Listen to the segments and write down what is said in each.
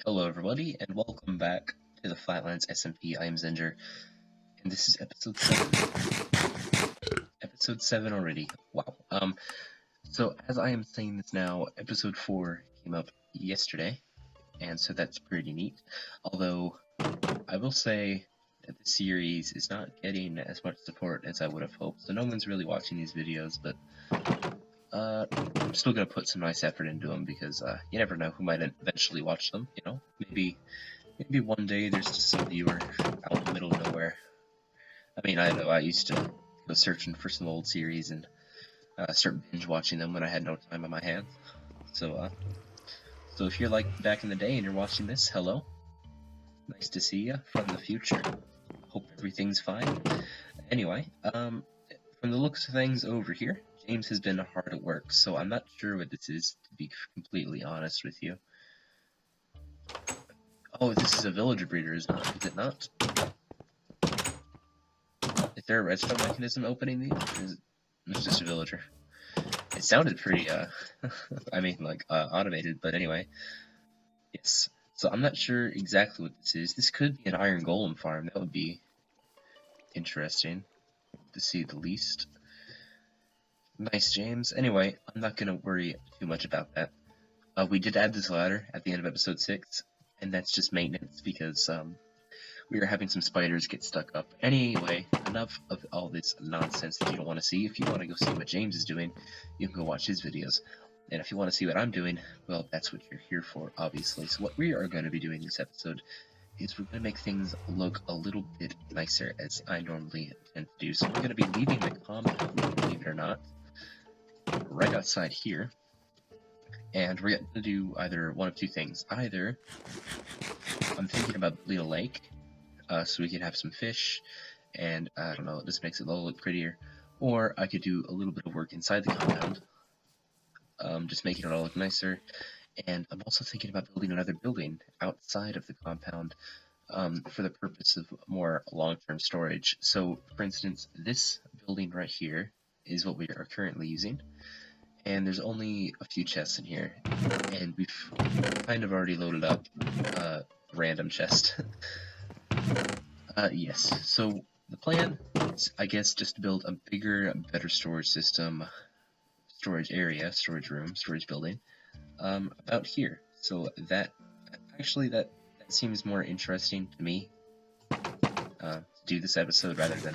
Hello everybody, and welcome back to the Flatlands SMP. I am Zinger, and this is episode 7. Episode 7 already. Wow. So as I am saying this now, episode 4 came up yesterday, and so that's pretty neat. Although, I will say that the series is not getting as much support as I would have hoped, so no one's really watching these videos, but I'm still gonna put some nice effort into them because you never know who might eventually watch them. Maybe one day there's just some viewer out in the middle of nowhere. I mean, I know I used to go searching for some old series and start binge watching them when I had no time on my hands. So if you're like back in the day and you're watching this, hello, nice to see you from the future. Hope everything's fine. Anyway, from the looks of things over here, James has been hard at work, so I'm not sure what this is, to be completely honest with you. Oh, this is a villager breeder, is it not? Is there a redstone mechanism opening these? It's just a villager. It sounded pretty, I mean, like, automated, but anyway. Yes. So I'm not sure exactly what this is. This could be an iron golem farm. That would be interesting, to see the least. Nice, James. Anyway, I'm not gonna worry too much about that. We did add this ladder at the end of episode 6, and that's just maintenance because, we are having some spiders get stuck up. Anyway, enough of all this nonsense that you don't want to see. If you want to go see what James is doing, you can go watch his videos. And if you want to see what I'm doing, well, that's what you're here for, obviously. So what we are going to be doing this episode is we're going to make things look a little bit nicer, as I normally tend to do. So we're going to be leaving the compound, believe it or not, right outside here. And we're going to do either one of two things. Either I'm thinking about building a lake, so we could have some fish, and I don't know, this makes it all look prettier. Or I could do a little bit of work inside the compound, just making it all look nicer. And I'm also thinking about building another building outside of the compound, for the purpose of more long-term storage. So, for instance, this building right here is what we are currently using, and there's only a few chests in here, and we've kind of already loaded up a random chest. Yes, so the plan is, I guess, just to build a bigger, better storage system, storage area, storage room, storage building, about here. So that seems more interesting to me, to do this episode rather than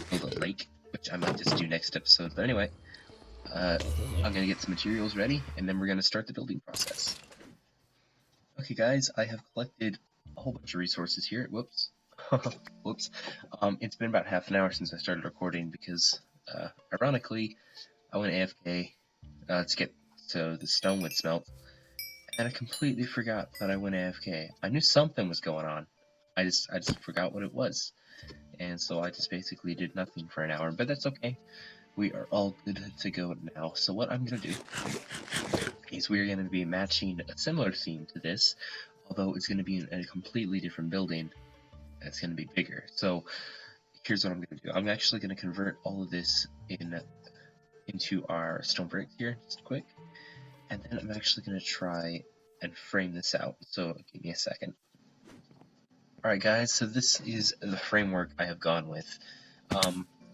build a lake, which I might just do next episode. But anyway, I'm gonna get some materials ready, and then we're gonna start the building process. Okay, guys, I have collected a whole bunch of resources here. Whoops. Whoops. It's been about half an hour since I started recording because, ironically, I went AFK to get so the stone would smelt, and I completely forgot that I went AFK. I knew something was going on. I just forgot what it was, and so I just basically did nothing for an hour. But that's okay. We are all good to go now. So what I'm gonna do is we're gonna be matching a similar theme to this, although it's gonna be in a completely different building. That's going to be bigger. So here's what I'm going to do. I'm actually going to convert all of this into our stone brick here, just quick. And then I'm actually going to try and frame this out. So give me a second. Alright guys, so this is the framework I have gone with.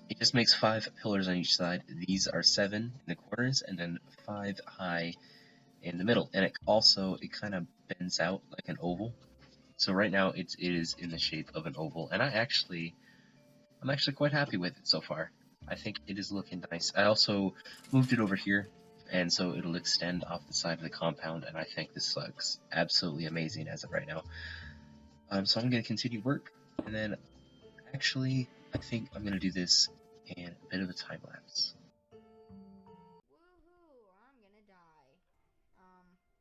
It just makes 5 pillars on each side. These are 7 in the corners and then 5 high in the middle. And it kind of bends out like an oval. So right now it is in the shape of an oval, and I'm actually quite happy with it so far. I think it is looking nice. I also moved it over here, and so it'll extend off the side of the compound, and I think this looks absolutely amazing as of right now. So I'm going to continue work, and then actually I think I'm going to do this in a bit of a time lapse. Woohoo, I'm gonna die.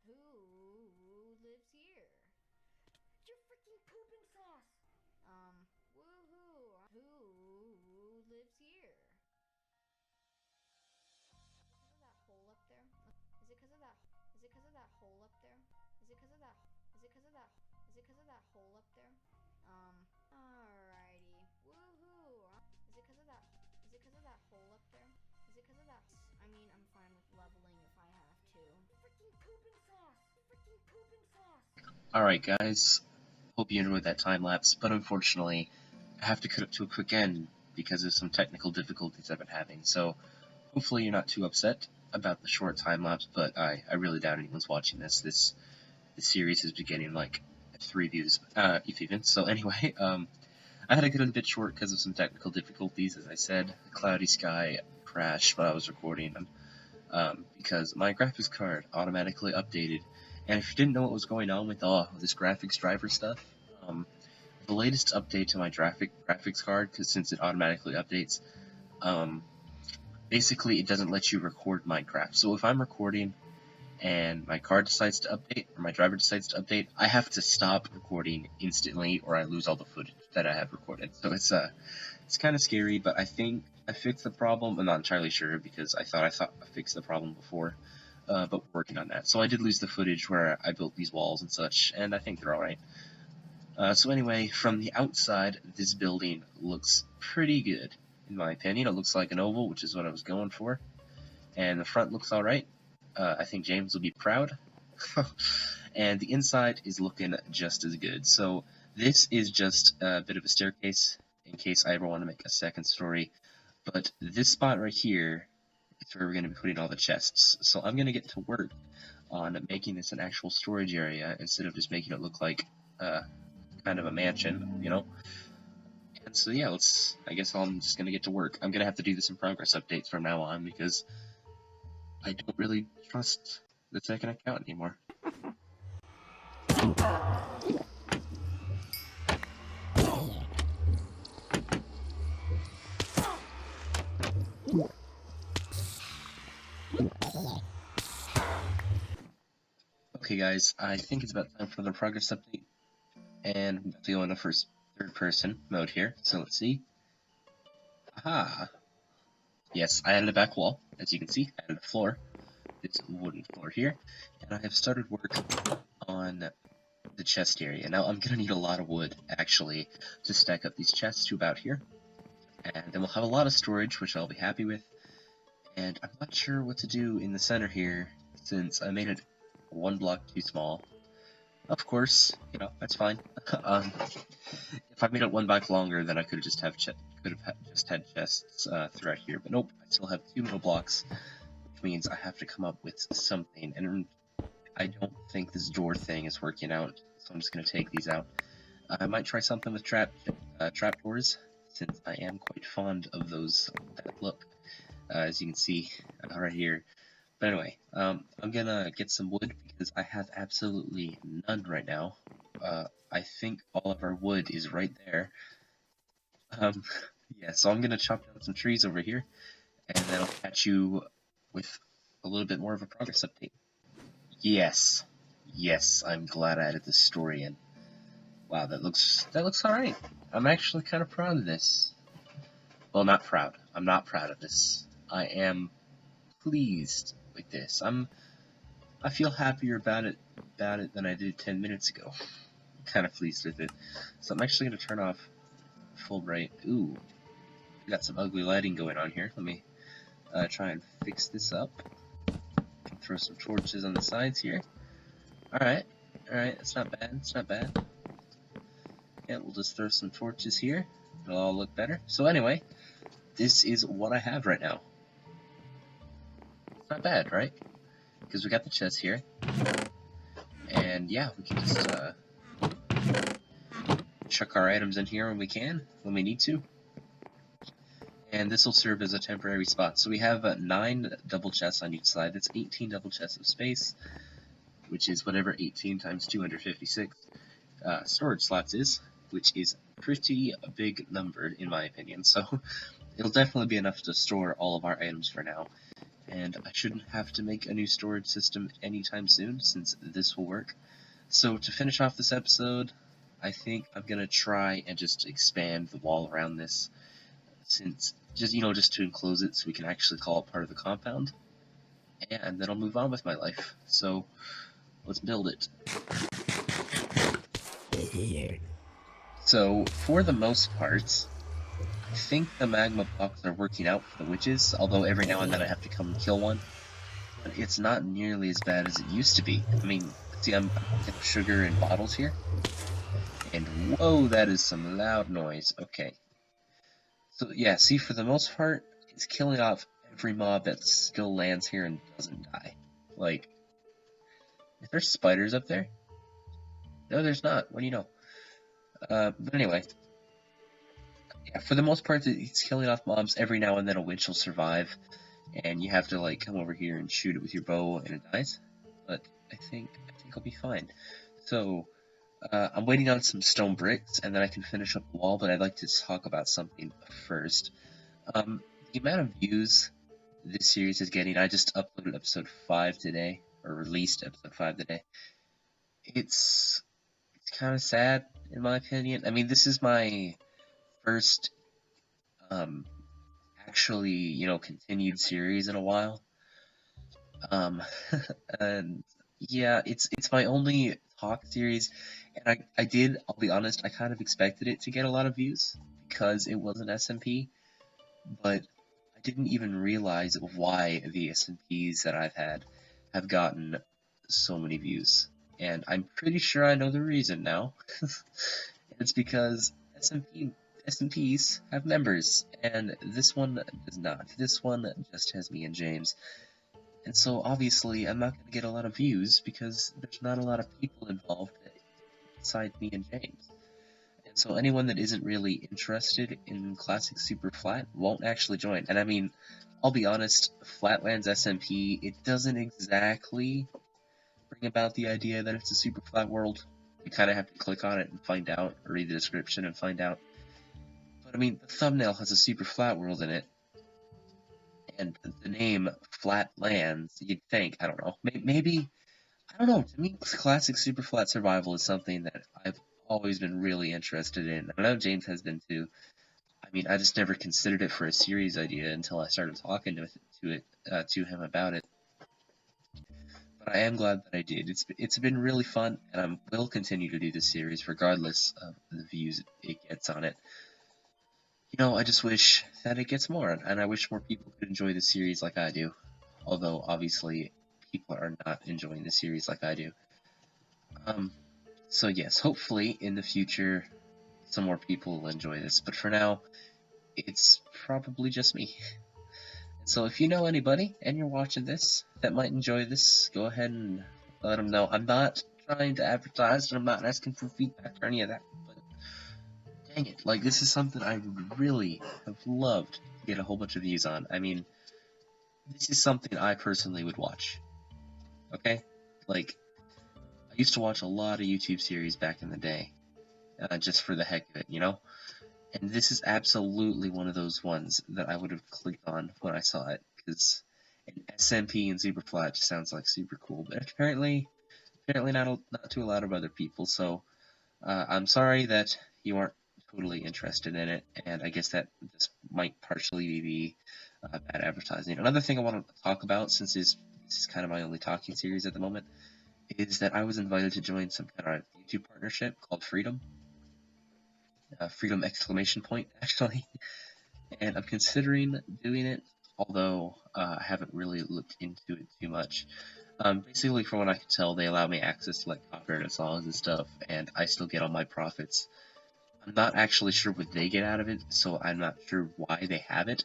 Who lives here? Your freaking pooping sauce! Woohoo, who lives here? Because of that hole up there? Is it because of that? Is it because of that hole up there? Is it because of that? Is it because of that? Is it because of that hole up there? Alrighty. Woohoo! Is it because of that? Is it because of that hole up there? Is it because of that? I mean, I'm fine with leveling if I have to. Freaking pooping sauce! Freaking pooping sauce! Alright guys, hope you enjoyed that time lapse, but unfortunately, I have to cut it to a quick end because of some technical difficulties I've been having, so hopefully you're not too upset about the short time lapse, but I really doubt anyone's watching this. This series is beginning like 3 views, if even. So anyway, I had to cut it a bit short because of some technical difficulties, as I said. Cloudy sky crashed while I was recording, because my graphics card automatically updated. And if you didn't know what was going on with this graphics driver stuff, the latest update to my graphics card, because since it automatically updates, basically it doesn't let you record Minecraft. So if I'm recording and my card decides to update, or my driver decides to update, I have to stop recording instantly, or I lose all the footage that I have recorded. So it's kind of scary, but I think I fixed the problem. I'm not entirely sure, because I thought I fixed the problem before, but we're working on that. So I did lose the footage where I built these walls and such, and I think they're alright. So anyway, from the outside, this building looks pretty good, in my opinion. It looks like an oval, which is what I was going for, and the front looks alright. I think James will be proud. And the inside is looking just as good. So this is just a bit of a staircase in case I ever want to make a second story. But this spot right here is where we're going to be putting all the chests. So I'm going to get to work on making this an actual storage area instead of just making it look like kind of a mansion, you know? And so yeah, I guess I'm just going to get to work. I'm going to have to do this in progress updates from now on because I don't really trust the second account anymore. Okay guys, I think it's about time for the progress update, and I'm about to go into third person mode here, so let's see. Aha! Yes, I added a back wall, as you can see, I added a floor, this wooden floor here, and I have started work on the chest area. Now I'm gonna need a lot of wood, actually, to stack up these chests to about here, and then we'll have a lot of storage, which I'll be happy with, and I'm not sure what to do in the center here, since I made it 1 block too small. Of course, you know, that's fine. If I made it 1 block longer, then I could have just had chests throughout here, but nope, I still have 2 middle blocks, which means I have to come up with something, and I don't think this door thing is working out, so I'm just going to take these out. I might try something with trapdoors, since I am quite fond of that look, as you can see right here. But anyway, I'm gonna get some wood because I have absolutely none right now. I think all of our wood is right there. Yeah, so I'm gonna chop down some trees over here, and then I'll catch you with a little bit more of a progress update. Yes, I'm glad I added this story in. Wow, that looks alright. I'm actually kind of proud of this. Well, not proud. I'm not proud of this. I am pleased with this. I feel happier about it than I did 10 minutes ago. I'm kind of pleased with it. So I'm actually going to turn off full bright. Ooh, we got some ugly lighting going on here. Let me try and fix this up. Throw some torches on the sides here. Alright, it's not bad. Yeah, we'll just throw some torches here. It'll all look better. So anyway, this is what I have right now. It's not bad, right? Because we got the chest here. And yeah, we can just chuck our items in here when we need to. And this will serve as a temporary spot. So we have 9 double chests on each side. That's 18 double chests of space, which is whatever 18 times 256 storage slots is, which is pretty a big number in my opinion. So it'll definitely be enough to store all of our items for now. And I shouldn't have to make a new storage system anytime soon, since this will work. So to finish off this episode, I think I'm gonna try and just expand the wall around this, since just to enclose it so we can actually call it part of the compound. And then I'll move on with my life. So let's build it. So for the most part, I think the magma blocks are working out for the witches, although every now and then I have to come and kill one. But it's not nearly as bad as it used to be. I mean, See, I'm picking up sugar in bottles here. And whoa, that is some loud noise. Okay. So yeah, see, for the most part, it's killing off every mob that still lands here and doesn't die. Like, is there spiders up there? No, there's not. What do you know? But anyway, yeah, for the most part, it's killing off mobs. Every now and then a witch will survive, and you have to like come over here and shoot it with your bow, and it dies. But I think I'll be fine. So I'm waiting on some stone bricks, and then I can finish up the wall. But I'd like to talk about something first. The amount of views this series is getting. I just uploaded episode 5 today, or released episode 5 today. It's kind of sad, in my opinion. I mean, this is my first actually, continued series in a while. And yeah, it's my only talk series, and I'll be honest, I kind of expected it to get a lot of views because it was an SMP, but I didn't even realize why the SMPs that I've had have gotten so many views. And I'm pretty sure I know the reason now. It's because SMPs have members, and this one does not. This one just has me and James. And so obviously I'm not going to get a lot of views because there's not a lot of people involved besides me and James. And so anyone that isn't really interested in classic super flat won't actually join. And I mean, I'll be honest, Flatlands SMP, it doesn't exactly bring about the idea that it's a super flat world. You kind of have to click on it and find out, or read the description and find out. But I mean, the thumbnail has a super flat world in it, and the name Flatlands, you'd think, I don't know, maybe, I don't know, to me, classic super flat survival is something that I've always been really interested in. I know James has been too. I mean, I just never considered it for a series idea until I started talking to him about it. But I am glad that I did. It's been really fun, and I will continue to do this series regardless of the views it gets on it. I just wish that it gets more, and I wish more people could enjoy the series like I do. Although, obviously, people are not enjoying the series like I do. So yes, hopefully, in the future, some more people will enjoy this. But for now, it's probably just me. So if you know anybody, and you're watching this, that might enjoy this, go ahead and let them know. I'm not trying to advertise, and I'm not asking for feedback or any of that, but dang it, like, this is something I would really have loved to get a whole bunch of views on. I mean, this is something I personally would watch, okay? Like, I used to watch a lot of YouTube series back in the day, just for the heck of it, And this is absolutely one of those ones that I would have clicked on when I saw it, because an SMP and superflat just sounds like super cool, but apparently not to a lot of other people, so I'm sorry that you aren't totally interested in it, and I guess that this might partially be bad advertising. Another thing I want to talk about, since this is kind of my only talking series at the moment, is that I was invited to join some kind of YouTube partnership called Freedom. Freedom exclamation point, actually. And I'm considering doing it, although I haven't really looked into it too much. Basically, from what I can tell, they allow me access to like copyrighted songs and stuff, and I still get all my profits. I'm not actually sure what they get out of it, so I'm not sure why they have it,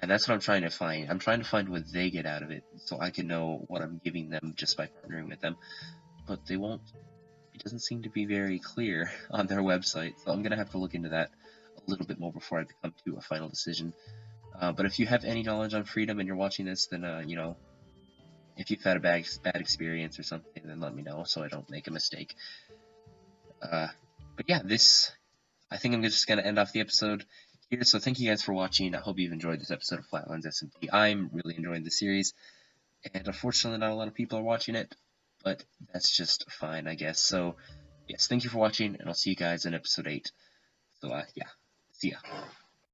and that's what I'm trying to find. I'm trying to find what they get out of it, so I can know what I'm giving them just by partnering with them. But they won't. It doesn't seem to be very clear on their website, so I'm gonna have to look into that a little bit more before I come to a final decision. But if you have any knowledge on Freedom and you're watching this, then if you've had a bad experience or something, then let me know so I don't make a mistake. But yeah, I think I'm just gonna end off the episode here. So thank you guys for watching. I hope you've enjoyed this episode of Flatlands SMP. I'm really enjoying the series, and unfortunately, not a lot of people are watching it, but that's just fine, I guess. So yes, thank you for watching, and I'll see you guys in episode 8. So yeah, see ya.